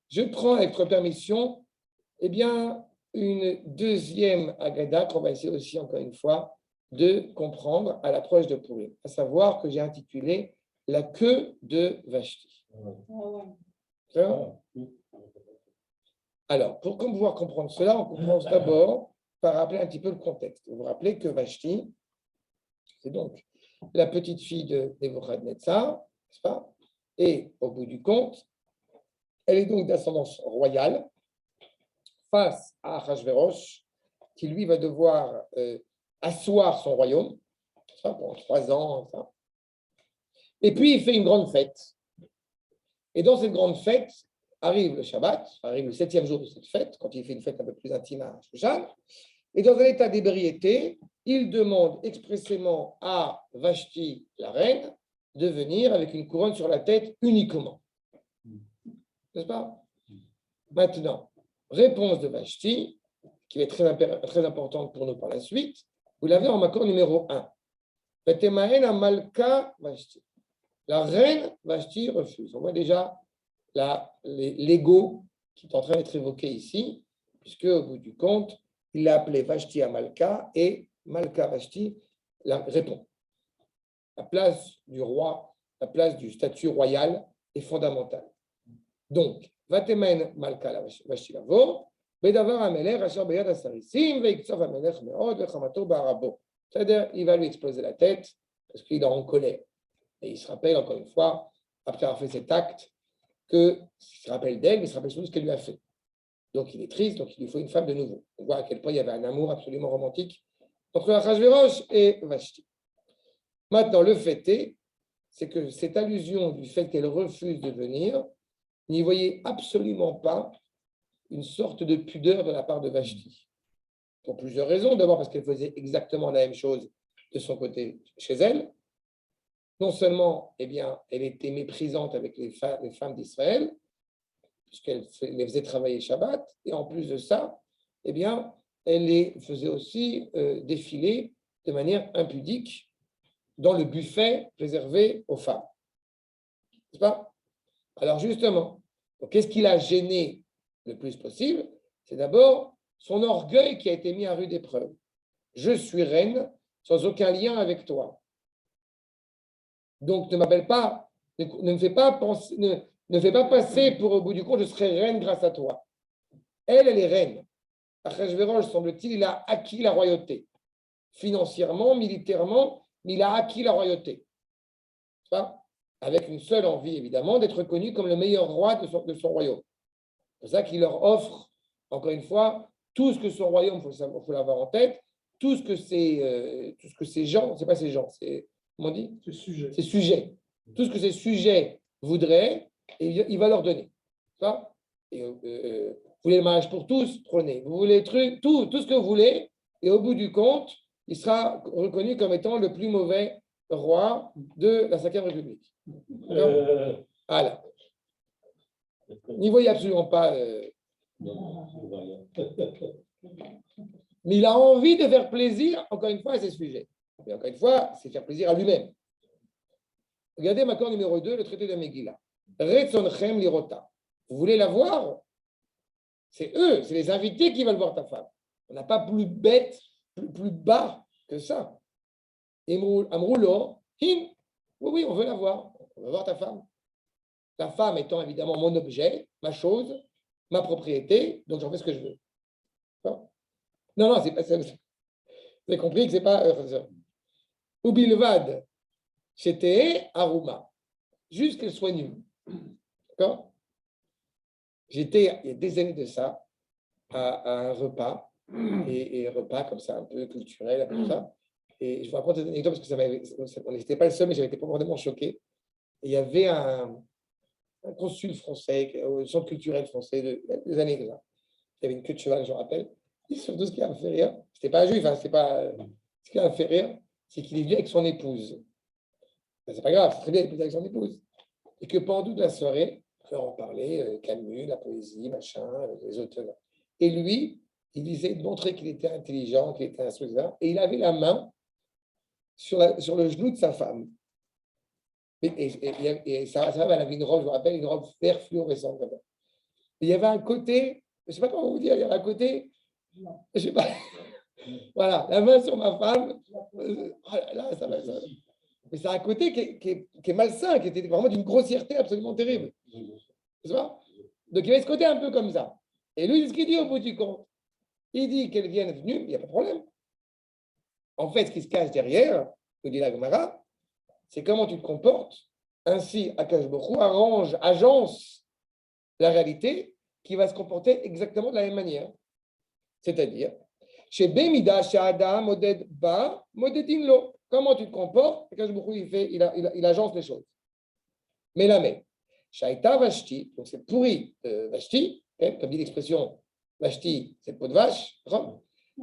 je prends avec votre permission, eh bien, une deuxième Agada qu'on va essayer aussi, encore une fois, de comprendre à l'approche de Pourim, à savoir que j'ai intitulé La queue de Vashti. Alors, pour pouvoir comprendre cela, on commence d'abord par rappeler un petit peu le contexte. Vous vous rappelez que Vashti, c'est donc la petite fille de Nebuchadnezzar, n'est-ce pas? Et au bout du compte, elle est donc d'ascendance royale face à Achashverosh, qui lui va devoir asseoir son royaume, ça, pendant 3 ans. Ça. Et puis, il fait une grande fête. Et dans cette grande fête, arrive le Shabbat, arrive le 7e jour de cette fête, quand il fait une fête un peu plus intime à Shushan. Et dans un état d'ébriété, il demande expressément à Vashti, la reine, de venir avec une couronne sur la tête uniquement. N'est-ce pas? Maintenant, réponse de Vashti, qui est très importante pour nous par la suite. Vous l'avez en accord numéro 1. Malka Vashti. La reine Vashti refuse. On voit déjà l'ego qui est en train d'être évoqué ici, puisque au bout du compte, il l'a appelé Vashti à Malka et Malka Vashti répond. La place du roi, la place du statut royal est fondamentale. Donc, Vatemen Malka Vashti Lavo, Bedavar Amelech, Asher Beyad Asarisim, Veiktsov Amelech Meod, Vechamato Barabo. C'est-à-dire, il va lui exploser la tête parce qu'il est en colère. Et il se rappelle, encore une fois, après avoir fait cet acte, qu'il se rappelle d'elle, mais il se rappelle surtout ce qu'elle lui a fait. Donc, il est triste, donc il lui faut une femme de nouveau. On voit à quel point il y avait un amour absolument romantique entre Achashverosh et Vashti. Maintenant, le fait c'est que cette allusion du fait qu'elle refuse de venir, n'y voyait absolument pas une sorte de pudeur de la part de Vashti. Pour plusieurs raisons. D'abord parce qu'elle faisait exactement la même chose de son côté chez elle. Non seulement, eh bien, elle était méprisante avec les femmes d'Israël, puisqu'elle les faisait travailler Shabbat, et en plus de ça, eh bien, elle les faisait aussi défiler de manière impudique dans le buffet réservé aux femmes. N'est-ce pas? Alors justement, qu'est-ce qui l'a gêné le plus possible? C'est d'abord son orgueil qui a été mis à rude épreuve. Je suis reine sans aucun lien avec toi. Donc ne m'appelle pas, ne me fais pas penser, ne fais pas passer pour au bout du compte, je serai reine grâce à toi. Elle est reine. Achashverosh, semble-t-il, il a acquis la royauté. Financièrement, militairement, mais il a acquis la royauté. Ça, avec une seule envie, évidemment, d'être reconnu comme le meilleur roi de son royaume. C'est pour ça qu'il leur offre, encore une fois, tout ce que son royaume, il faut l'avoir en tête, tout ce que ces gens, c'est pas ces gens, c'est, comment on dit? Ces sujets. Tout ce que ces sujets voudraient, et il va leur donner. Ça, et, vous voulez le mariage pour tous, prenez. Vous voulez tout ce que vous voulez, et au bout du compte, il sera reconnu comme étant le plus mauvais roi de la Ve République. Voilà. N'y voyez absolument pas. Mais il a envie de faire plaisir, encore une fois, à ses sujets. Mais encore une fois, c'est faire plaisir à lui-même. Regardez l'accord numéro 2, le traité de Megillah. Retzonchem lirota. Vous voulez la voir? C'est eux, c'est les invités qui veulent voir ta femme. On n'a pas plus bête, plus bas que ça. Amroulo, hin. Oui, on veut la voir. On veut voir ta femme. Ta femme étant évidemment mon objet, ma chose, ma propriété, donc j'en fais ce que je veux. Non, c'est pas ça. Vous avez compris que c'est pas. Ubilvad, c'était Aruma. Juste qu'elle soit nulle. D'accord? J'étais, il y a des années de ça, à un repas, et un repas comme ça, un peu culturel, comme ça. Et je vous raconte cette anecdote parce que on n'était pas le seul, mais j'avais été profondément choqué. Et il y avait un consul français, au centre culturel français, des années là. Il y avait une queue de cheval, je me rappelle. Et surtout, ce qui m'a fait rire, c'était pas un juif, hein, c'est pas. Ce qui m'a fait rire, c'est qu'il est venu avec son épouse. C'est pas grave, c'est très bien, il est avec son épouse. Et que pendant toute la soirée, on parlait Camus, la poésie, machin, les auteurs. Et lui, il disait de montrer qu'il était intelligent, qu'il était instruisant, et il avait la main sur le genou de sa femme. Et sa femme, elle avait une robe, je me rappelle, une robe vert fluorescente. Il y avait un côté, je ne sais pas comment vous dire, il y avait un côté, je sais pas, voilà, la main sur ma femme, oh là, ça va. Mais c'est un côté qui est malsain, qui était vraiment d'une grossièreté absolument terrible. Tu vois? Donc il y avait ce côté un peu comme ça. Et lui, ce qu'il dit au bout du compte, il dit qu'elle vienne venue, il n'y a pas de problème. En fait, ce qui se cache derrière, nous dit la Gemara, c'est comment tu te comportes. Ainsi, Akash Borou agence la réalité qui va se comporter exactement de la même manière. C'est-à-dire, chez Bemida, chez Adam, Moded Ba, Modedin Lo. Comment tu te comportes, Akash Borou, il agence les choses. Mais la même. Shaita Vashti, donc c'est pourri Vashti, comme dit l'expression Vashti, c'est peau de vache.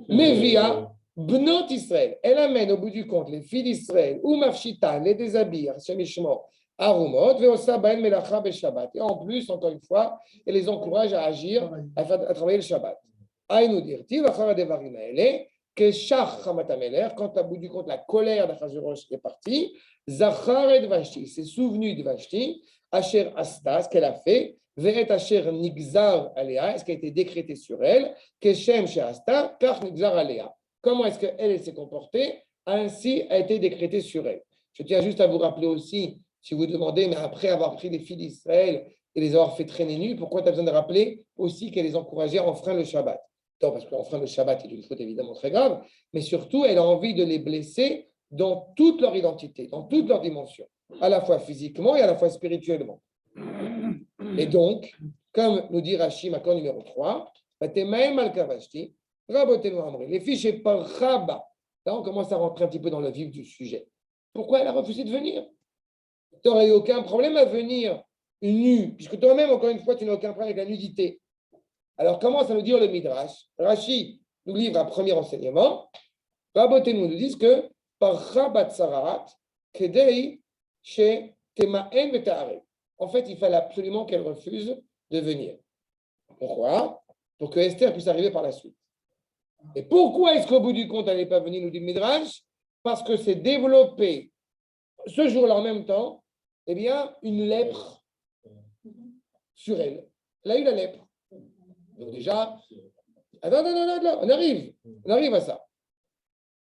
Mais via Bnot Israël, elle amène au bout du compte les filles d'Israël, ou Mafshita, les déshabille, Hashem Ishmor, Arumot, Veosa Ben Melacha Shabbat. Et en plus, encore une fois, elle les encourage à agir, à travailler le Shabbat. Aïnou dirti, Vachara Devarim Aele, que Shach Hamatameler, quand à bout du compte la colère d'Achashverosh est partie, Zachar et Vashti, s'est souvenu de Vashti, Asher Asta, ce qu'elle a fait, Ve'et Asher Nigzar Alea, ce qui a été décrété sur elle, Keshem She Asta, Kach Nigzar Alea. Comment est-ce qu'elle s'est comportée? Ainsi a été décrété sur elle. Je tiens juste à vous rappeler aussi, si vous demandez, mais après avoir pris les filles d'Israël et les avoir fait traîner nues, pourquoi tu as besoin de rappeler aussi qu'elle les encourageait à enfreindre le Shabbat? Non, parce qu'enfreindre le Shabbat est une faute évidemment très grave, mais surtout, elle a envie de les blesser dans toute leur identité, dans toute leur dimension, à la fois physiquement et à la fois spirituellement. Et donc, comme nous dit Rashi, accord numéro 3, les filles chez Parchaba, là on commence à rentrer un petit peu dans le vif du sujet. Pourquoi elle a refusé de venir? Tu n'aurais eu aucun problème à venir nue, puisque toi-même, encore une fois, tu n'as aucun problème avec la nudité. Alors, comment ça nous dit le Midrash? Rashi nous livre un premier enseignement. Raboté nous disent que Parchabat Sararat, Kedei, chez Temaen Vetare. En fait, il fallait absolument qu'elle refuse de venir. Pourquoi? Pour que Esther puisse arriver par la suite. Et pourquoi est-ce qu'au bout du compte, elle n'est pas venue, nous dit le Midrash? Parce que c'est développé ce jour-là en même temps, eh bien, une lèpre sur elle. Elle a eu la lèpre. Donc déjà, attends, on arrive à ça.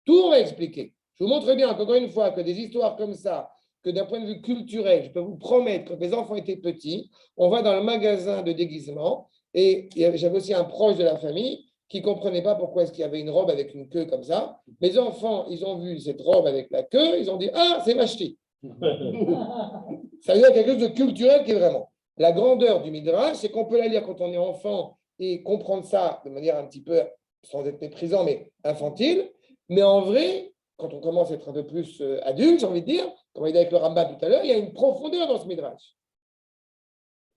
Tout on va expliquer. Je vous montre bien qu'encore une fois, que des histoires comme ça, que d'un point de vue culturel, je peux vous promettre que quand les enfants étaient petits, on va dans le magasin de déguisement et j'avais aussi un proche de la famille qui ne comprenait pas pourquoi est-ce qu'il y avait une robe avec une queue comme ça. Les enfants, ils ont vu cette robe avec la queue, ils ont dit « Ah, c'est Vashti !» Ça veut dire quelque chose de culturel qui est vraiment. La grandeur du Midrash, c'est qu'on peut la lire quand on est enfant et comprendre ça de manière un petit peu, sans être méprisant, mais infantile. Mais en vrai, quand on commence à être un peu plus adulte, j'ai envie de dire, comme on a dit avec le Rambam tout à l'heure, il y a une profondeur dans ce Midrash.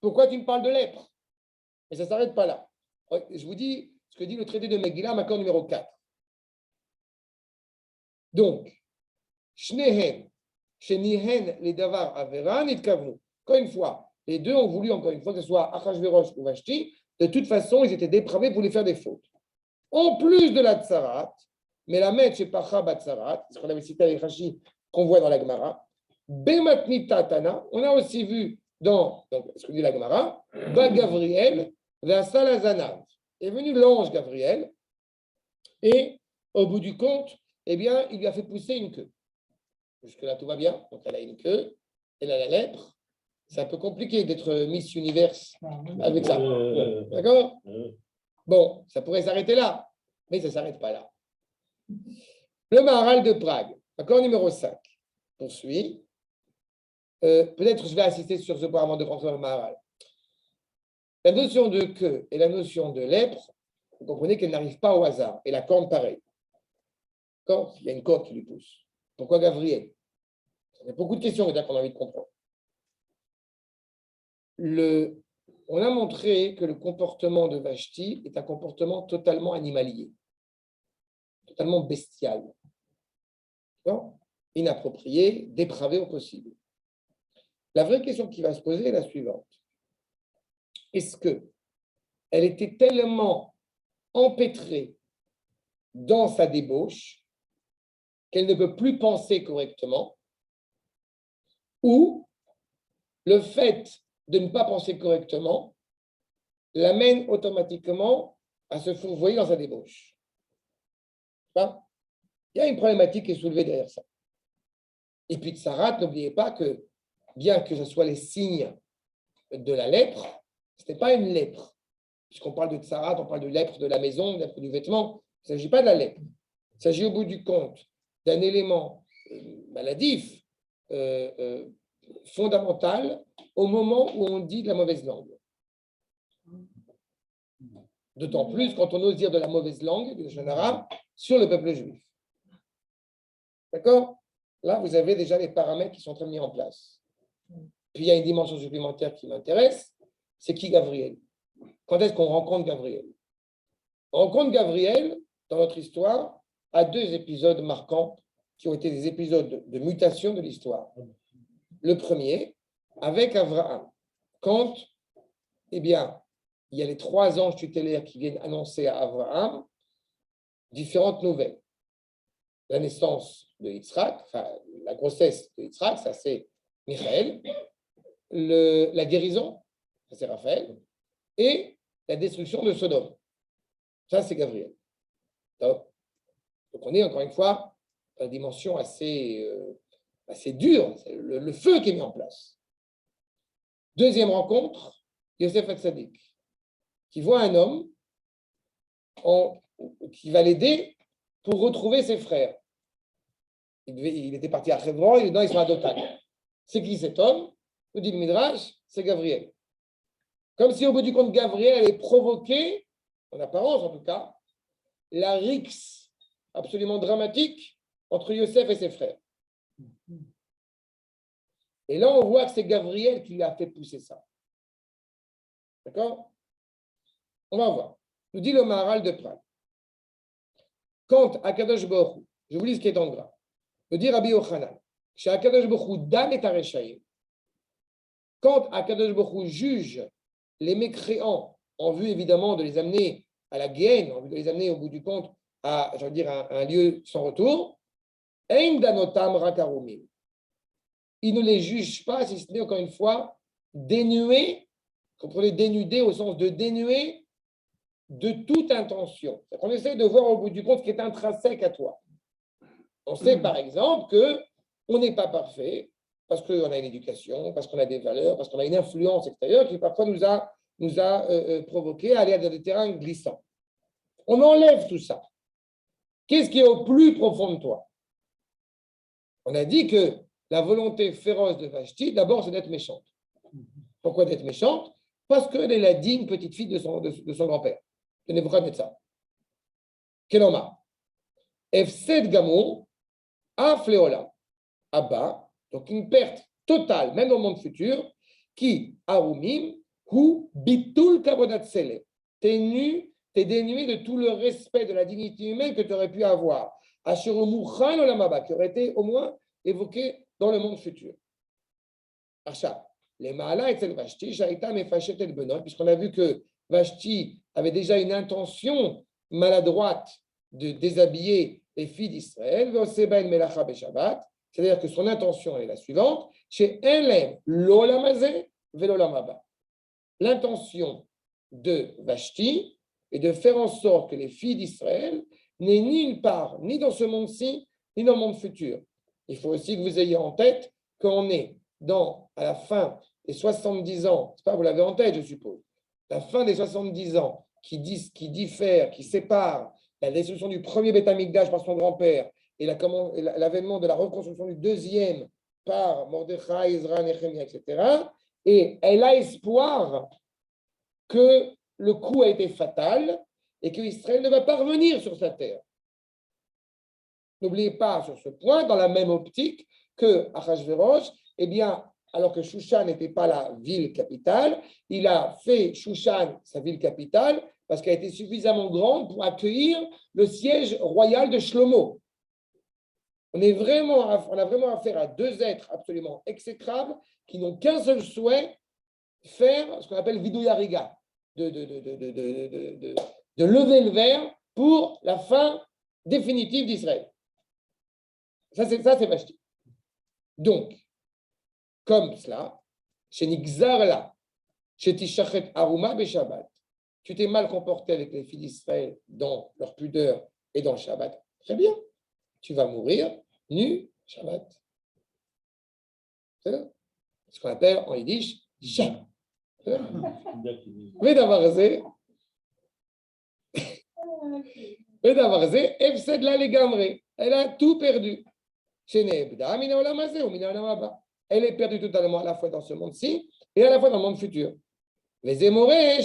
Pourquoi tu me parles de lèpre? Et ça ne s'arrête pas là. Je vous dis ce que dit le traité de Megillah, accord numéro 4. Donc, Shnehen, Shenihen, les Davar, Avera, Nitkavnu. Encore une fois, les deux ont voulu, encore une fois, que ce soit Achashverosh ou Vashti, de toute façon, ils étaient dépravés pour les faire des fautes. En plus de la tsarat, mais la mettre chez Pacha Batsarat, ce qu'on avait cité avec Rashi, qu'on voit dans la Gemara, Bematni Tatana, on a aussi vu dans ce que dit la Gemara, Ba Gavriel, Salazanav. Est venu l'ange Gabriel, et au bout du compte, eh bien, il lui a fait pousser une queue. Jusque-là, tout va bien. Donc, elle a une queue, elle a la lèpre. C'est un peu compliqué d'être Miss Univers avec ça. D'accord? Bon, ça pourrait s'arrêter là, mais ça ne s'arrête pas là. Le Maharal de Prague, accord numéro 5, poursuit. Peut-être je vais insister sur ce point avant de rentrer dans le Maharal. La notion de queue et la notion de lèpre, vous comprenez qu'elle n'arrive pas au hasard. Et la corne, pareil. Quand il y a une corde qui lui pousse. Pourquoi Gabriel? Il y a beaucoup de questions qu'on a envie de comprendre. On a montré que le comportement de Vashti est un comportement totalement animalier, totalement bestial, inapproprié, dépravé au possible. La vraie question qui va se poser est la suivante. Est-ce qu'elle était tellement empêtrée dans sa débauche qu'elle ne peut plus penser correctement, ou le fait de ne pas penser correctement l'amène automatiquement à se fourvoyer dans sa débauche. Enfin, il y a une problématique qui est soulevée derrière ça. Et puis, Tsarat, n'oubliez pas que, bien que ce soit les signes de la lèpre, ce n'est pas une lèpre. Puisqu'on parle de Tsarat, on parle de lèpre de la maison, de lèpre du vêtement. Il ne s'agit pas de la lèpre. Il s'agit au bout du compte d'un élément maladif, fondamental, au moment où on dit de la mauvaise langue. D'autant plus quand on ose dire de la mauvaise langue, du Lachon Hara, sur le peuple juif. D'accord? Là, vous avez déjà les paramètres qui sont très mis en place. Puis il y a une dimension supplémentaire qui m'intéresse, c'est qui Gabriel? Quand est-ce qu'on rencontre Gabriel? On rencontre Gabriel, dans notre histoire, à deux épisodes marquants qui ont été des épisodes de mutation de l'histoire. Le premier, avec Abraham, quand, eh bien, il y a les 3 anges tutélaires qui viennent annoncer à Abraham différentes nouvelles. La naissance de Yitzhak, enfin, la grossesse de Yitzhak, ça c'est Michaël, la guérison, ça c'est Raphaël, et la destruction de Sodome, ça c'est Gabriel. Donc on est encore une fois dans une dimension assez dure, c'est le feu qui est mis en place. Deuxième rencontre, Yosef Hatzadik, qui voit un homme qui va l'aider pour retrouver ses frères. Il était parti à Hebron, et maintenant ils sont à Dothan. C'est qui cet homme? Nous dit le Midrash, c'est Gabriel. Comme si au bout du compte, Gabriel avait provoqué, en apparence en tout cas, la rixe absolument dramatique entre Yosef et ses frères. Et là, on voit que c'est Gabriel qui lui a fait pousser ça. D'accord? On va voir. Nous dit le Maharal de Prague. Quand Akadosh Baruch Hu, je vous lis ce qui est en gras, nous dit Rabbi Yochanan, chez Akadosh Baruch Hu dan et Tareshaïm, quand Akadosh Baruch Hu juge les mécréants en vue évidemment de les amener à la Guéhenne, en vue de les amener au bout du compte à, je veux dire, un lieu sans retour, Ein danotam rakarumim. Il ne les juge pas, si ce n'est encore une fois dénué, comprenez, dénudé au sens de dénué de toute intention. On essaie de voir au bout du compte ce qui est intrinsèque à toi. On sait par exemple qu'on n'est pas parfait parce qu'on a une éducation, parce qu'on a des valeurs, parce qu'on a une influence extérieure qui parfois nous a provoqué à aller dans des terrains glissants. On enlève tout ça. Qu'est-ce qui est au plus profond de toi? On a dit que la volonté féroce de Vashti, d'abord, c'est d'être méchante. Pourquoi d'être méchante? Parce qu'elle est la digne petite fille de son grand-père, de Nebuchadnezzar. Keloma. Efsed Gamour, Afleola. Abba, donc une perte totale, même au monde futur, qui, Arumim, ou Bitul Kavodat Sele. T'es dénué de tout le respect de la dignité humaine que tu aurais pu avoir. Asheromuchan Olamaba, qui aurait été au moins évoqué dans le monde futur. Acha, les Maala et Vashti, Shaïta Mefachet el Benot, puisqu'on a vu que Vashti avait déjà une intention maladroite de déshabiller les filles d'Israël, c'est-à-dire que son intention est la suivante, chez Elem l'olamazé velolamaba. L'intention de Vashti est de faire en sorte que les filles d'Israël n'aient ni une part, ni dans ce monde-ci, ni dans le monde futur. Il faut aussi que vous ayez en tête qu'on est à la fin des 70 ans, c'est pas, vous l'avez en tête, je suppose, la fin des 70 ans qui diffère, qui sépare la destruction du premier Beth Amikdash par son grand-père et l'avènement de la reconstruction du deuxième par Mordechai, Ezra, Nehemia, etc. Et elle a espoir que le coup a été fatal et que Israël ne va pas revenir sur sa terre. N'oubliez pas sur ce point, dans la même optique, que Achashverosh, eh bien, alors que Shushan n'était pas la ville capitale, il a fait Shushan sa ville capitale parce qu'elle était suffisamment grande pour accueillir le siège royal de Shlomo. On a vraiment affaire à deux êtres absolument exécrables qui n'ont qu'un seul souhait, faire ce qu'on appelle viduyariga, de lever le verre pour la fin définitive d'Israël. Ça, c'est Vashti. Donc, comme cela, chez Nixarla, chez Tishachet Aruma Beshabbat, tu t'es mal comporté avec les filles d'Israël dans leur pudeur et dans le Shabbat. Très bien. Tu vas mourir nu, Shabbat. C'est ce qu'on appelle en yiddish, Shabbat. Elle a tout perdu. Elle est perdue totalement à la fois dans ce monde-ci et à la fois dans le monde futur. Les émorés,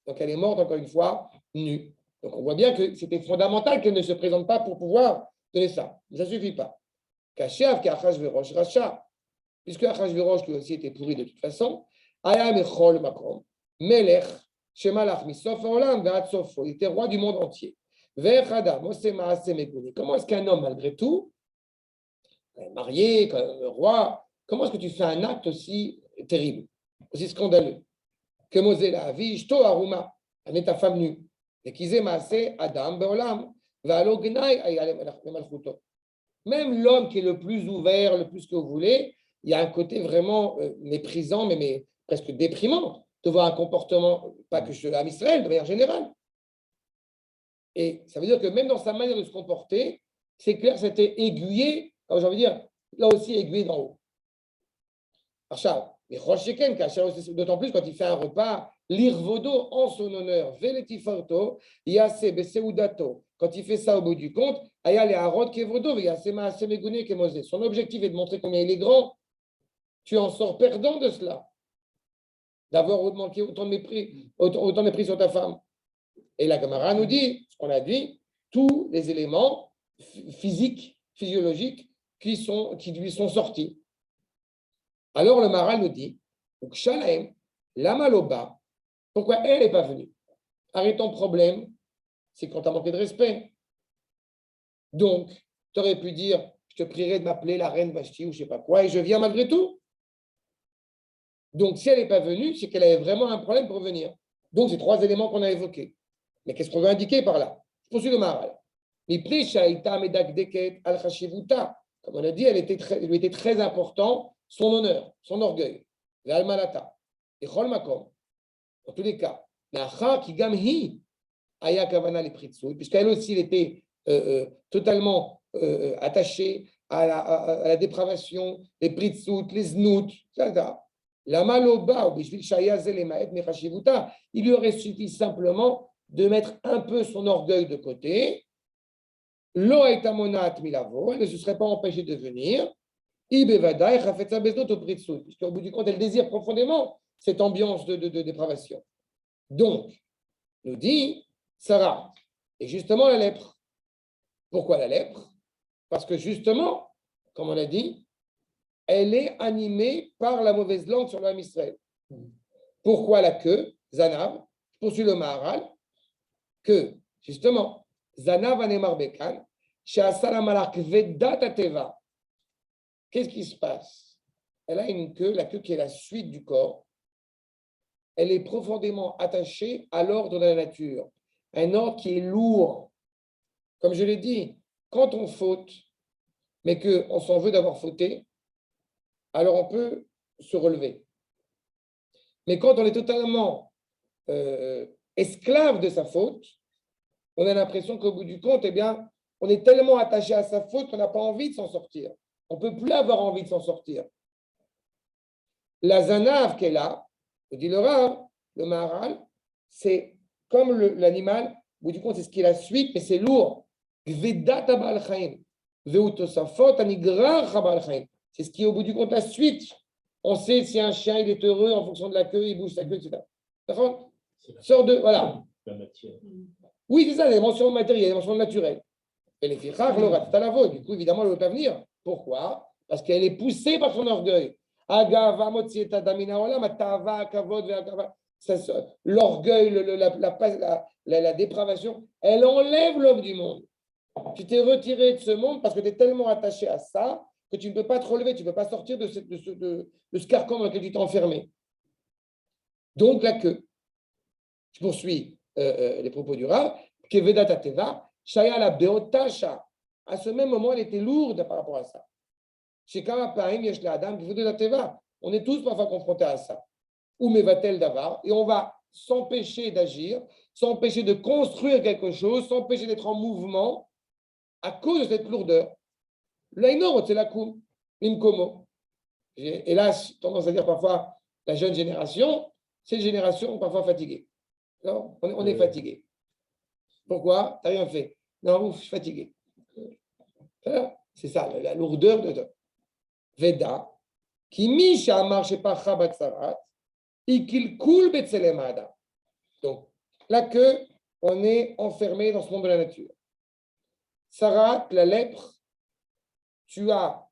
donc elle est morte encore une fois nue. Donc on voit bien que c'était fondamental qu'elle ne se présente pas pour pouvoir donner ça. Mais ça ne suffit pas. Puisque Achashverosh lui aussi était pourri de toute façon, il était roi du monde entier. Comment est-ce qu'un homme, malgré tout, marié, roi, comment est-ce que tu fais un acte aussi terrible, aussi scandaleux que Mosé la vie, Shto Aruma, elle est ta femme nue. Et qu'ils aient massé Adam Beolam, même l'homme qui est le plus ouvert, le plus que vous voulez, il y a un côté vraiment méprisant, mais presque déprimant, de voir un comportement, pas que chez l'âme Israël, de manière générale. Et ça veut dire que même dans sa manière de se comporter, c'est clair, c'était aiguillé, j'ai envie de dire, là aussi aiguillé d'en haut. D'autant plus quand il fait un repas, l'irvodo en son honneur, veletiforto, yase beseudato. Quand il fait ça au bout du compte, ayale arod kevodo, yasema asemegune kemose. Son objectif est de montrer combien il est grand. Tu en sors perdant de cela, d'avoir manqué autant de mépris sur ta femme. Et la Gemara nous dit, ce qu'on a dit, tous les éléments physiques, physiologiques qui lui sont sortis. Alors le Maharal nous dit, la maloba, pourquoi elle n'est pas venue? Arrête ton problème, c'est quand tu as manqué de respect. Donc, tu aurais pu dire, je te prierai de m'appeler la reine Vashti ou je ne sais pas quoi, et je viens malgré tout. Donc, si elle n'est pas venue, c'est qu'elle avait vraiment un problème pour venir. Donc, c'est trois éléments qu'on a évoqués. Mais qu'est-ce qu'on veut indiquer par là? Je poursuis le Maharal. Comme on a dit, il lui était très important son honneur, son orgueil. L'almalata. Et Chol Makom. En tous les cas. Puisqu'elle aussi, elle était totalement attachée à la dépravation, les pritsout, les znout, etc. La maloba, il lui aurait suffi simplement de mettre un peu son orgueil de côté. Lo aitamonat milavo, elle ne se serait pas empêchée de venir. Puisqu'au bout du compte, elle désire profondément cette ambiance de dépravation. Donc, nous dit Sarah, et justement la lèpre. Pourquoi la lèpre? Parce que justement, comme on a dit, elle est animée par la mauvaise langue sur l'âme Israël. Pourquoi la queue? Zanav, je poursuis le Maharal, que justement, Zanav anemar bekan, she'asa malak vedat ateva. Qu'est-ce qui se passe? Elle a une queue, la queue qui est la suite du corps. Elle est profondément attachée à l'ordre de la nature, un ordre qui est lourd. Comme je l'ai dit, quand on faute, mais qu'on s'en veut d'avoir fauté, alors on peut se relever. Mais quand on est totalement esclave de sa faute, on a l'impression qu'au bout du compte, eh bien, on est tellement attaché à sa faute qu'on n'a pas envie de s'en sortir. On ne peut plus avoir envie de s'en sortir. La zanav qu'elle a, dit le Rav, le Maharal, c'est comme l'animal, au bout du compte, c'est ce qui est la suite, mais c'est lourd. C'est ce qui est au bout du compte la suite. On sait si un chien il est heureux en fonction de la queue, il bouge sa queue, etc. D'accord? Sort de. Voilà. La matière. Oui, c'est ça, les mentions matérielles, les mentions naturelles. Et les filles rares, l'aura tout à la vaut. Du coup, évidemment, elle ne veut pas venir. Pourquoi? Parce qu'elle est poussée par son orgueil. L'orgueil, la dépravation, elle enlève l'homme du monde. Tu t'es retiré de ce monde parce que tu es tellement attaché à ça que tu ne peux pas te relever, tu ne peux pas sortir de ce carcan dans lequel tu t'es enfermé. Donc, la queue. Je poursuis les propos du Rav. À ce même moment, elle était lourde par rapport à ça. On est tous parfois confrontés à ça. Ou mevatel davar, et on va s'empêcher d'agir, s'empêcher de construire quelque chose, s'empêcher d'être en mouvement à cause de cette lourdeur. L'aïnor, c'est la koum, l'imkomo. J'ai hélas tendance à dire parfois la jeune génération, c'est une génération parfois fatiguée. Non, on est fatigué. Pourquoi? Tu n'as rien fait. Non, je suis fatigué. C'est ça, la lourdeur de Veda, qui misha marche pas chabat sarat, et qu'il coule betselem adam. Donc, là que on est enfermé dans ce monde de la nature. Sarat, la lèpre, tu as,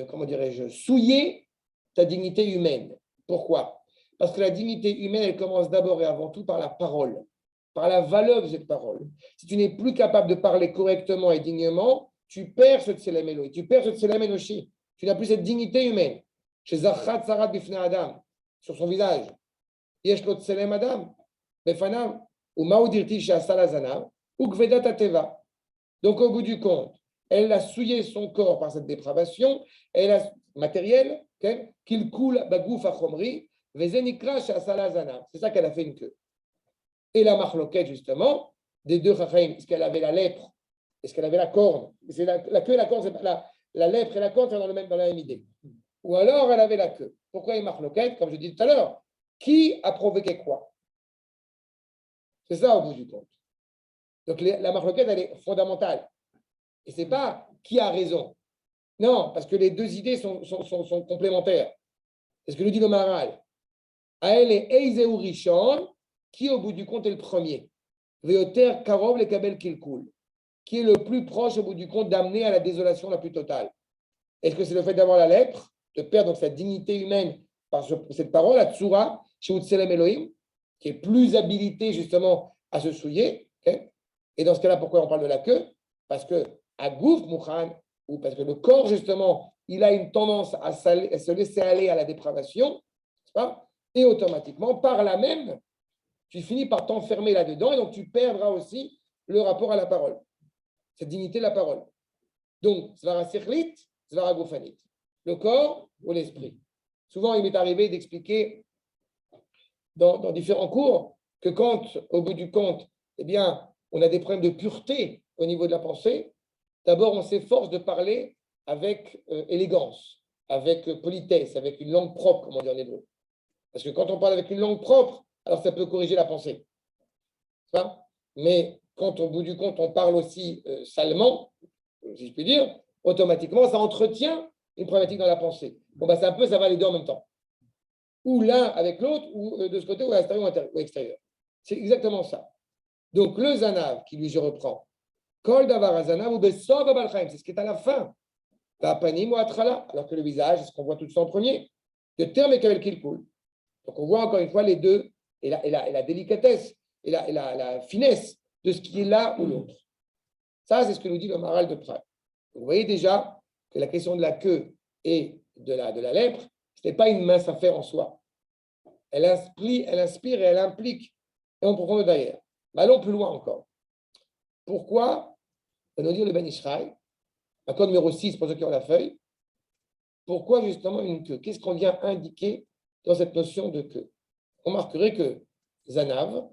comment dirais-je, souillé ta dignité humaine. Pourquoi? Parce que la dignité humaine, elle commence d'abord et avant tout par la parole, par la valeur de cette parole. Si tu n'es plus capable de parler correctement et dignement, tu perds ce tselem Elohim, tu perds ce tselem Enoshi. Tu n'as plus cette dignité humaine. Chez Zachat Sarat Bifne Adam, sur son visage. Yesh lo tselem Adam, Befanav, ou Maoudirti chez Asalazanav, ou Gvedat Ateva. Donc, au bout du compte, elle a souillé son corps par cette dépravation, elle a matériel, qu'il coule bagouf achomri, vezenikra chez Asalazanav. C'est ça qu'elle a fait une queue. Et la marloquette, justement, des deux chachim, est-ce qu'elle avait la lèpre, est-ce qu'elle avait la corne? C'est la queue et la corne, c'est pas la lèpre et la corne sont dans la même idée. Ou alors elle avait la queue. Pourquoi il marloquette? Comme je dis tout à l'heure, qui a provoqué quoi? C'est ça au bout du compte. Donc la marloquette, elle est fondamentale. Et ce n'est pas qui a raison. Non, parce que les deux idées sont complémentaires. C'est ce que nous dit le Maharal. Ael et Eizeu Rishon, qui au bout du compte est le premier. Veoter Karov le Kabel Kilkul, qui est le plus proche au bout du compte d'amener à la désolation la plus totale. Est-ce que c'est le fait d'avoir la lèpre, de perdre donc sa dignité humaine par cette parole, la Tsura, chez Utselem Elohim, qui est plus habilité justement à se souiller. Okay? Et dans ce cas-là, pourquoi on parle de la queue? Parce que à Gouf Mouchan, ou parce que le corps, justement, il a une tendance à se laisser aller à la dépravation, n'est-ce pas? Et automatiquement, par là même, tu finis par t'enfermer là-dedans et donc tu perdras aussi le rapport à la parole, cette dignité de la parole. Donc, Svara Sechlit, Svara Goufanit, le corps ou l'esprit. Souvent, il m'est arrivé d'expliquer dans différents cours que quand, au bout du compte, eh bien, on a des problèmes de pureté au niveau de la pensée, d'abord, on s'efforce de parler avec élégance, avec politesse, avec une langue propre, comme on dit en hébreu. Parce que quand on parle avec une langue propre, alors ça peut corriger la pensée. Ça? Mais quand au bout du compte, on parle aussi salement, si je puis dire, automatiquement, ça entretient une problématique dans la pensée. Bon, ben, c'est un peu, ça va les deux en même temps. Ou l'un avec l'autre, ou de ce côté, ou à l'extérieur ou extérieur. C'est exactement ça. Donc, le Zanav, qui lui, je reprends, Kol Davar Zanav ou Besov Abalchaim, c'est ce qui est à la fin. Tapanim ou Atrala, alors que le visage, c'est ce qu'on voit tout de suite en premier. De terme et Kabel Kilkul. Donc, on voit encore une fois les deux, et la délicatesse, et la finesse de ce qui est là ou l'autre. Ça, c'est ce que nous dit le Maharal de Prague. Vous voyez déjà que la question de la queue et de la lèpre, ce n'est pas une mince affaire en soi. Elle inspire et elle implique, et on profondeur derrière. Mais allons plus loin encore. Pourquoi, on nous dit le Ben Ishraï, accord numéro 6 pour ceux qui ont la feuille, pourquoi justement une queue? Qu'est-ce qu'on vient indiquer dans cette notion de queue? On remarquerait que Zanav,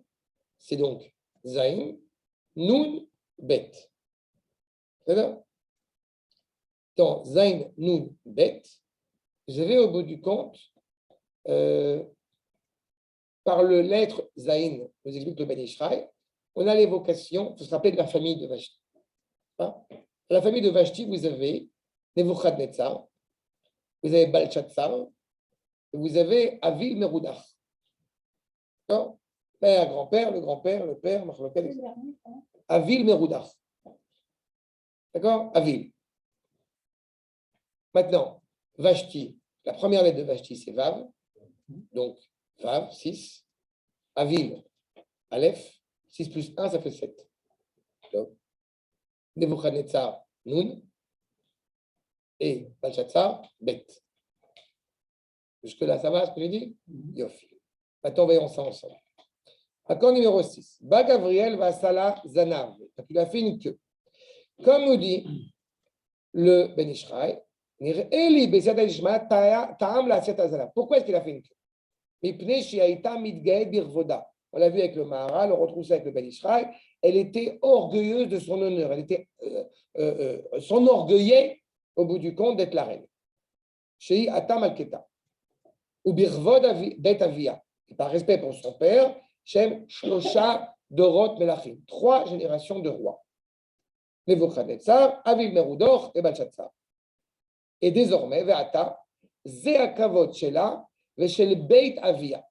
c'est donc Zain, Nun, Bet. C'est là. Dans Zain, Nun, Bet, vous avez au bout du compte, par le lettre Zain, nous explique le Ben Ishraï, on a l'évocation, il faut se rappeler de la famille de Vashti. Dans la famille de Vashti, vous avez Nebuchadnezzar, vous avez Balchatzar, et vous avez Avil Meroudach. D'accord? Père, grand-père, le grand-père, le père, etc. Avil Meroudach. D'accord? Avil. Maintenant, Vashti, la première lettre de Vashti, c'est Vav. Donc, Vav, 6. Avil, Aleph, 6 plus 1, ça fait 7. Nebuchadnezzar, Nun. Et Balchatzar, Bet. Jusque-là, ça va ce que j'ai dit? Yofi. Maintenant, voyons ça ensemble. Accord numéro 6. Ba Gavriel va Salah Zanav. Il a fait une queue. Comme nous dit le Ben Ishraï, pourquoi est-ce qu'il a fait une queue? on l'a vu avec le Maharal, on retrouve ça avec le Ben Israël, elle était orgueilleuse de son honneur, elle était s'enorgueillait au bout du compte d'être la reine. Chez Atam Al-Keta, ou Birvod Bet Avia, par respect pour son père, Shem Shlosha Dorot Melachim, 3 générations de rois. Nebuchadnezzar, Aviv Merodach et Belshazzar. Et désormais, Ve'ata, Zeakavot Shela, Veshel Beit Avia.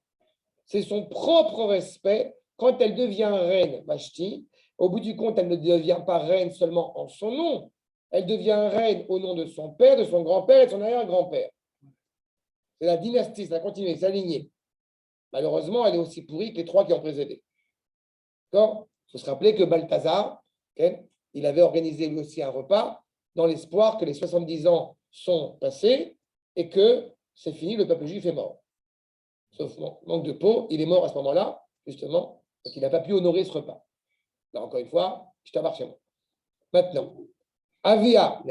C'est son propre respect quand elle devient reine, Vashti. Au bout du compte, elle ne devient pas reine seulement en son nom, elle devient reine au nom de son père, de son grand-père et de son arrière-grand-père. C'est la dynastie, ça continue, c'est la lignée. Malheureusement, elle est aussi pourrie que les 3 qui ont précédé. D'accord ? Il faut se rappeler que Balthazar, il avait organisé lui aussi un repas dans l'espoir que les 70 ans sont passés et que c'est fini, le peuple juif est mort. Sauf manque de peau, il est mort à ce moment-là, justement, parce qu'il n'a pas pu honorer ce repas. Là, encore une fois, je t'embarque chez moi. Maintenant, Avia,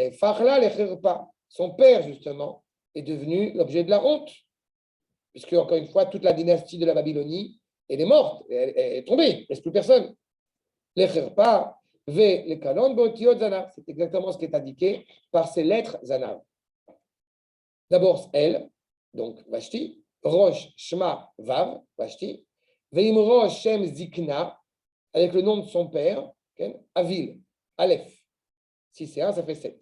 son père, justement, est devenu l'objet de la honte, puisque, encore une fois, toute la dynastie de la Babylonie, elle est morte, elle est tombée, il ne reste plus personne. Les Kherpa, les Kalon, Zanav, c'est exactement ce qui est indiqué par ces lettres Zanav. D'abord, elle, donc Vashti, Rosh, Shema, Vav, Vashti, Veim Rosh, Shem, Zikna, avec le nom de son père, Avil, Aleph. Si c'est 1, ça fait 7.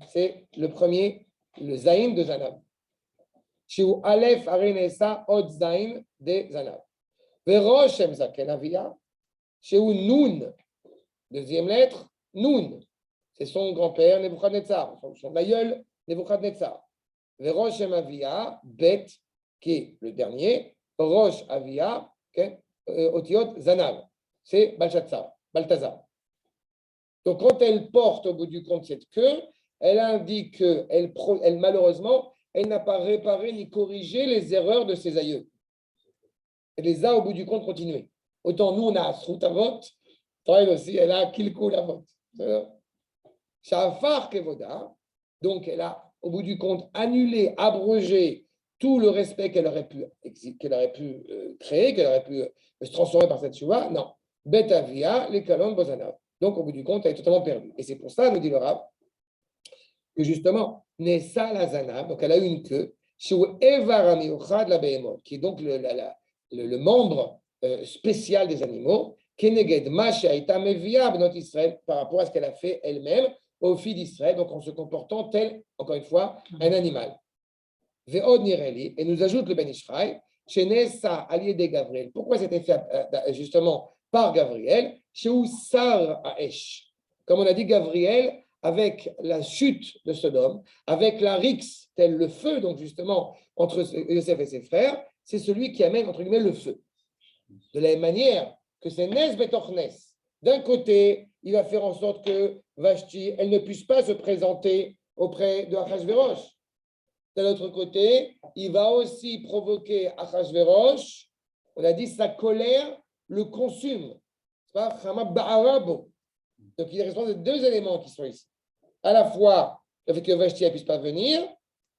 C'est le premier, le Zaïn de Zanav. Shiu Aleph, Arinesa, Od Zaïn de Zanav. Verosh, Shem, Zaken, Avia, Shiu Nun, deuxième lettre, Nun. C'est son grand-père, Nebuchadnezzar, son aïeul, Nebuchadnezzar. Verosh, Shem, Avia, Bet, qui est le dernier, Rosh Avia, Otiot Zanav, c'est Balthazar. Donc, quand elle porte au bout du compte cette queue, elle indique qu'elle, malheureusement, elle n'a pas réparé ni corrigé les erreurs de ses aïeux. Elle les a au bout du compte continuées. Autant nous, on a Asrut Avot, elle aussi, elle a Kilkul Avot. Shafar Kevoda, donc elle a au bout du compte annulé, abrogé tout le respect qu'elle aurait pu créer, qu'elle aurait pu se transformer par cette chouva. Non. Betavia, les Kalon, Bozanav. Donc, au bout du compte, elle est totalement perdue. Et c'est pour ça, nous dit le Rav, que justement, Nessa la Zanav, donc elle a eu une queue, qui est donc le membre spécial des animaux, Keneged Masha Mevia Benot Israël, par rapport à ce qu'elle a fait elle-même au fils d'Israël, donc en se comportant tel, encore une fois, un animal. Ve'od Nireli, et nous ajoute le Ben Israël, chez Nessa allié de Gabriel. Pourquoi c'était fait justement par Gabriel, chez Oussar Aesh. Comme on a dit, Gabriel, avec la chute de Sodome, avec la rixe, tel le feu, donc justement, entre Yosef et ses frères, c'est celui qui amène, entre guillemets, le feu. De la même manière que c'est Nes Betoch Nes. D'un côté, il va faire en sorte que Vashti, elle ne puisse pas se présenter auprès de Achashverosh. De l'autre côté, il va aussi provoquer Achashverosh, on a dit sa colère le consume. Donc il est responsable de 2 éléments qui sont ici. À la fois le fait que Vashti ne puisse pas venir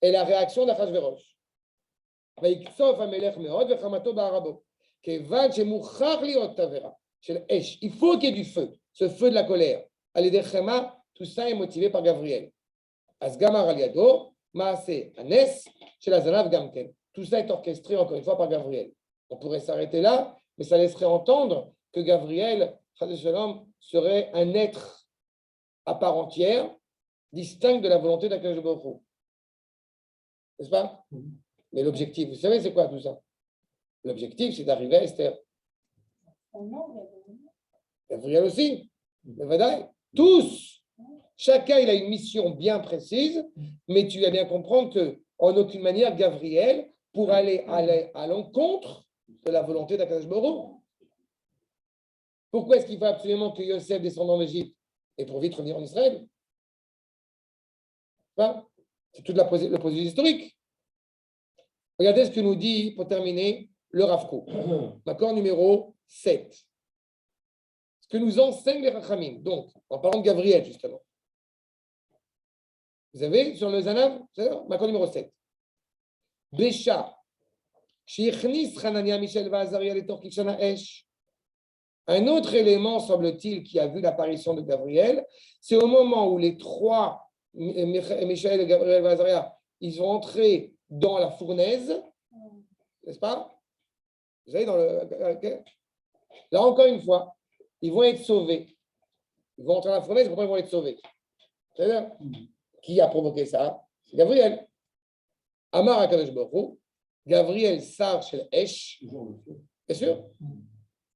et la réaction d'Achashverosh. Il faut qu'il y ait du feu, ce feu de la colère. Tout ça est motivé par Gabriel. Tout ça est orchestré encore une fois par Gabriel. On pourrait s'arrêter là, mais ça laisserait entendre que Gabriel serait un être à part entière, distinct de la volonté d'Akadosh Baruch Hu. N'est-ce pas? Mais l'objectif, vous savez, c'est quoi tout ça? L'objectif, c'est d'arriver à Esther. Gabriel aussi, mais Vadaï. Tous, chacun il a une mission bien précise, mais tu vas bien comprendre qu'en aucune manière, Gabriel, pour aller à l'encontre de la volonté d'Akadosh Baruch Hu. Pourquoi est-ce qu'il faut absolument que Yosef descende en Égypte et pour vite revenir en Israël? C'est toute le processus historique. Regardez ce que nous dit, pour terminer, le Rav Kook. D'accord, numéro 7. Ce que nous enseignent les Rachamim. Donc, en parlant de Gabriel, justement. Vous avez sur le Zanav, d'accord, numéro 7. Bécha, Shichnis Hanania Michel Vazaria les Torkishana Esh. Un autre élément, semble-t-il, qui a vu l'apparition de Gabriel, c'est au moment où les trois, Michaël, Gabriel et Azaria, ils sont entrés dans la fournaise, n'est-ce pas? Vous savez, là encore une fois, ils vont être sauvés. Ils vont entrer dans la fournaise, pourquoi ils vont être sauvés? C'est-à-dire, qui a provoqué ça? C'est Gabriel. Amar HaKadosh Baruch Hu, Gabriel Sar Shel Esh, bien sûr.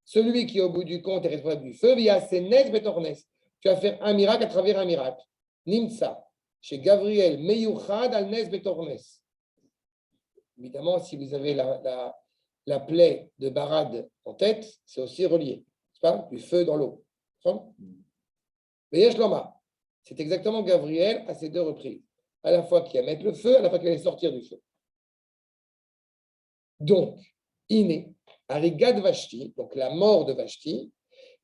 Celui qui, au bout du compte, est responsable du feu, via Senes Betornes. Tu vas faire un miracle à travers un miracle. Nimsa, chez Gabriel, Meyuchad al Nes Betornes. Évidemment, si vous avez la plaie de Barad en tête, c'est aussi relié. C'est pas du feu dans l'eau. Veyesh Loma. C'est exactement Gabriel à ces deux reprises. À la fois qui va mettre le feu, à la fois qui va sortir du feu. Donc, Iné, Arigad Vashti, donc la mort de Vashti,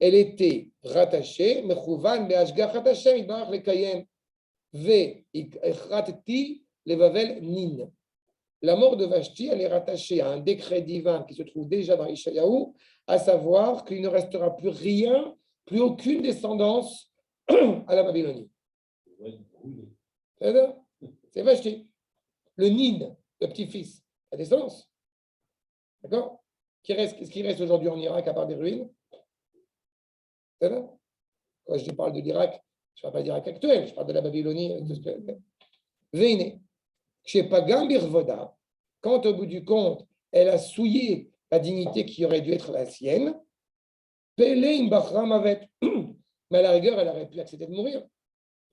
elle était rattachée, Mechouvan Be'ashgachat Hashem, Yitbarach Lekayem, Ve'ichrati Levavel Nin. La mort de Vashti, elle est rattachée à un décret divin qui se trouve déjà dans Ishayahu, à savoir qu'il ne restera plus rien, plus aucune descendance à la Babylonie. C'est Vashti. Le Nin, le petit-fils, la descendance. D'accord? Qu'est-ce qui reste aujourd'hui en Irak à part des ruines? Quand je parle de l'Irak, je ne parle pas de l'Irak actuel, je parle de la Babylonie. Veine, chez Pagam Birvoda, quand au bout du compte, elle a souillé la dignité qui aurait dû être la sienne, Pélé Imbachram Avet, mais à la rigueur, elle aurait pu accepter de mourir.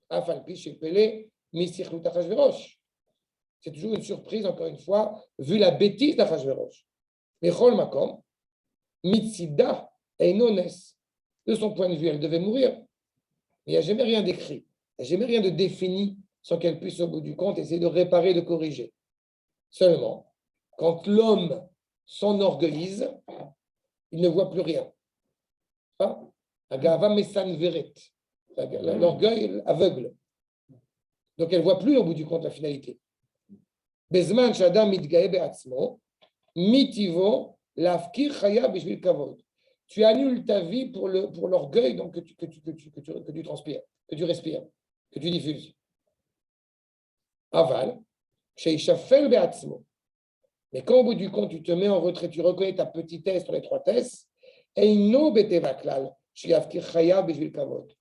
Afalpi chez Pélé, Misichlut Achashverosh. C'est toujours une surprise, encore une fois, vu la bêtise d'Achashverosh. Mais Chol Makom, Mitsida Einones. De son point de vue, elle devait mourir. Mais il n'y a jamais rien d'écrit, il n'y a jamais rien de défini sans qu'elle puisse, au bout du compte, essayer de réparer, de corriger. Seulement, quand l'homme s'enorgueillise, il ne voit plus rien. Agava Mesan Veret. L'orgueil aveugle. Donc, elle ne voit plus, au bout du compte, la finalité. Bezman Shadam Mitgae Be'atzmo, Mitivo, Lafkir Chaya Bishvil Kavod. Tu annules ta vie pour l'orgueil donc que tu transpires, que tu respires, que tu diffuses. Aval, Sheishafel Be'atzmo. Mais quand au bout du compte, tu te mets en retrait, tu reconnais ta petitesse sur les trois testes, Eino Betevaklal, Sheyafkir Chaya Bishvil Kavod.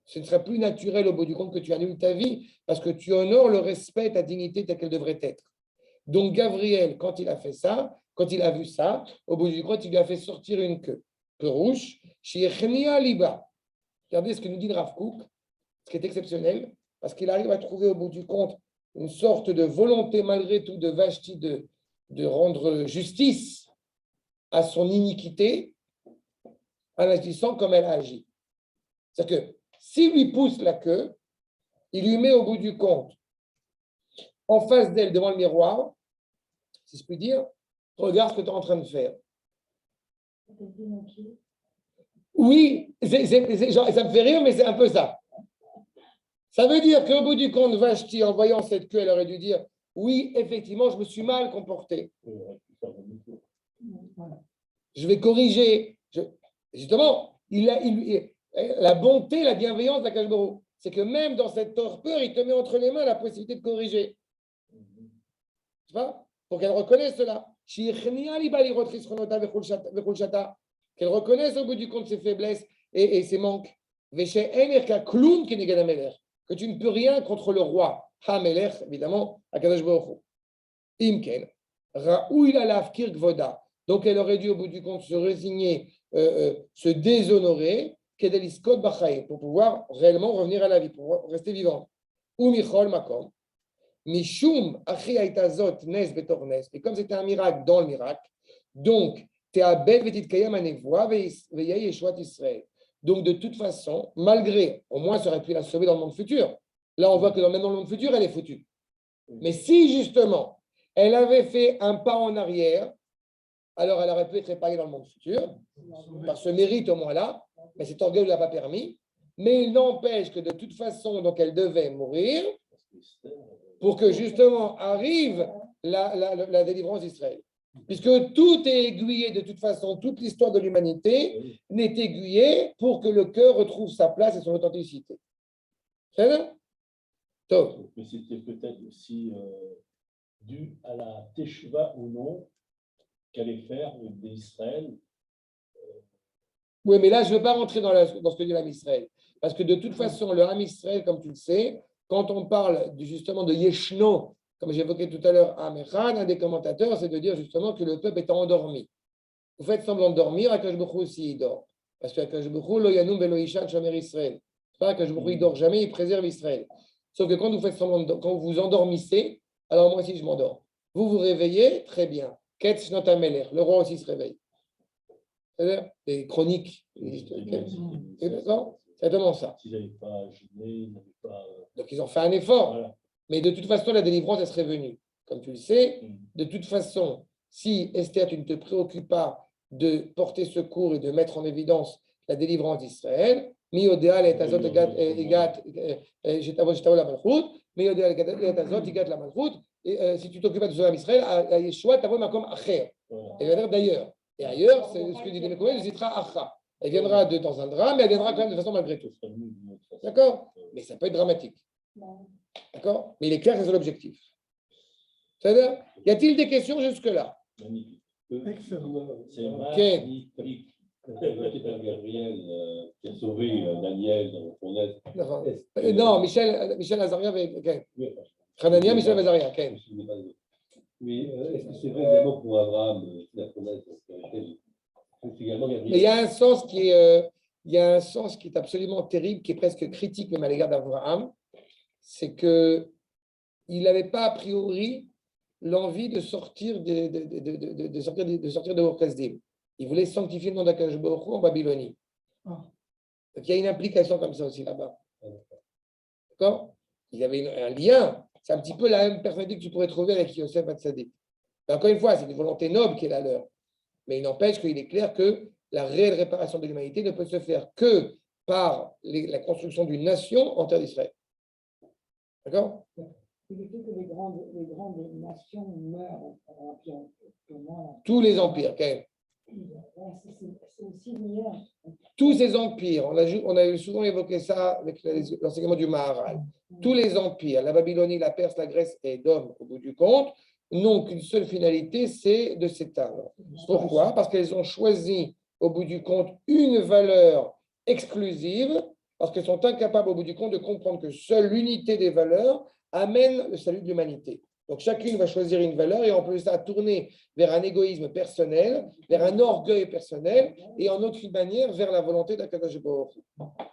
Ce ne serait plus naturel au bout du compte que tu annules ta vie parce que tu honores le respect, ta dignité telle qu'elle devrait être. Donc, Gabriel, quand il a fait ça, quand il a vu ça, au bout du compte, il lui a fait sortir une queue rouge. Liba. Regardez ce que nous dit Rav Kook, ce qui est exceptionnel, parce qu'il arrive à trouver au bout du compte une sorte de volonté, malgré tout, de Vashti de rendre justice à son iniquité en agissant comme elle a agi. C'est-à-dire que s'il lui pousse la queue, il lui met au bout du compte, en face d'elle, devant le miroir, si je puis dire, regarde ce que tu es en train de faire. Oui, ça me fait rire, mais c'est un peu ça. Ça veut dire qu'au bout du compte, Vashti, en voyant cette queue, elle aurait dû dire oui, effectivement, je me suis mal comporté. Je vais corriger. Justement, la bonté, la bienveillance d'Akadosh Baruch Hu, c'est que même dans cette torpeur, il te met entre les mains la possibilité de corriger. Tu vois? Pour qu'elle reconnaisse cela. Qu'elle reconnaisse au bout du compte ses faiblesses et ses manques. Que tu ne peux rien contre le roi. Ha-Melech, évidemment, Akadosh Baruch Hu. Imken, Ra'ouil alaf kirk voda. Donc elle aurait dû au bout du compte se résigner, se déshonorer, kedeliskot bachaim, pour pouvoir réellement revenir à la vie, pour rester vivante. Ou michol makom. Mishum achi aitazot nes betor nes. Et comme c'était un miracle dans le miracle, donc te'abed vetitkayem anevoa veyei yeshuat Israël. Donc de toute façon, malgré, au moins ça aurait pu la sauver dans le monde futur. Là, on voit que même dans le monde futur, elle est foutue. Mais si justement, elle avait fait un pas en arrière, alors elle aurait pu être épargnée dans le monde futur, par ce mérite au moins là, mais cet orgueil ne l'a pas permis. Mais il n'empêche que de toute façon, donc elle devait mourir pour que justement arrive la délivrance d'Israël. Puisque tout est aiguillé de toute façon, toute l'histoire de l'humanité n'est aiguillée pour que le cœur retrouve sa place et son authenticité. C'est ça? Top. Mais c'était peut-être aussi dû à la teshuva ou non qu'allait faire d'Israël. Oui, mais là, je ne veux pas rentrer dans ce que dit l'Am Israël. Parce que de toute façon, le Am Israël, comme tu le sais, quand on parle justement de Yeshno, comme j'évoquais tout à l'heure, Amechad, un des commentateurs, c'est de dire justement que le peuple est endormi. Vous faites semblant de dormir, Akash Baruch Hu aussi il dort. Parce que Akash Baruch Hu, lo yanum velo ishan shomer Israël. C'est pas Akash Baruch Hu, il dort jamais, il préserve Israël. Sauf que quand vous faites semblant quand vous vous endormissez, alors moi aussi je m'endors. Vous vous réveillez, très bien. Ketz not ameler, le roi aussi se réveille. C'est-à-dire les chroniques. C'est d'accord? C'est exactement ça. S'ils n'avaient pas gêné, ils n'avaient pas. Donc ils ont fait un effort. Voilà. Mais de toute façon, la délivrance, elle serait venue. Comme tu le sais, de toute façon, si Esther, tu ne te préoccupes pas de porter secours et de mettre en évidence la délivrance d'Israël, si tu t'occupes de cela Israël, à Yeshua, tu as comme Acher. Elle viendra d'ailleurs. Et ailleurs, c'est ce que dit les Mekoumé, elle citera Acha. Elle viendra dans un drame, mais elle viendra quand même de façon malgré tout. D'accord? Mais ça peut être dramatique. D'accord? Mais il est clair que c'est l'objectif. C'est-à-dire, y a-t-il des questions jusque-là? Magnifique. Excellent. C'est magnifique. Gabriel qui a sauvé Daniel dans son aide. Non, Michel Azaria avec Hanania, Michel Azaria. Mais est-ce que c'est vrai également pour Abraham la promesse Mais il y a un sens qui est absolument terrible, qui est presque critique même à l'égard d'Abraham, c'est qu'il n'avait pas a priori l'envie de sortir de Ur-Kasdim. Il voulait sanctifier le nom d'Akadosh Baruch Hu en Babylonie. Donc il y a une implication comme ça aussi là-bas. D'accord? Il y avait un lien. C'est un petit peu la même personnalité que tu pourrais trouver avec Yosef Hatzadik. Encore une fois, c'est une volonté noble qui est la leur. Mais il n'empêche qu'il est clair que la réelle réparation de l'humanité ne peut se faire que par la construction d'une nation en terre d'Israël. D'accord? Il est dit que les grandes nations meurent par l'empire. Tous les empires, quand même. C'est aussi lié. Tous ces empires, on a souvent évoqué ça avec l'enseignement du Maharal. Tous les empires, la Babylonie, la Perse, la Grèce et Édom, au bout du compte, n'ont qu'une seule finalité, c'est de s'éteindre. Pourquoi? Parce qu'elles ont choisi, au bout du compte, une valeur exclusive, parce qu'elles sont incapables, au bout du compte, de comprendre que seule l'unité des valeurs amène le salut de l'humanité. Donc, chacune va choisir une valeur et on peut ça tourner vers un égoïsme personnel, vers un orgueil personnel et en aucune manière vers la volonté d'Akadosh Baruch Hu.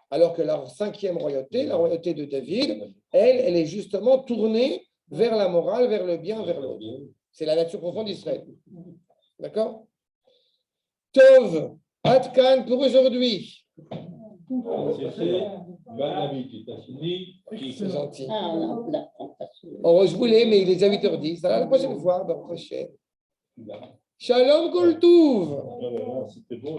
Alors que la cinquième royauté, la royauté de David, elle est justement tournée vers la morale, vers le bien, vers l'autre. C'est la nature profonde d'Israël. D'accord? Tov, Atkan pour aujourd'hui. C'est gentil. Je voulais, mais il est déjà 8h10. À la prochaine fois, la prochaine. Shalom Kol Touv. C'était beau.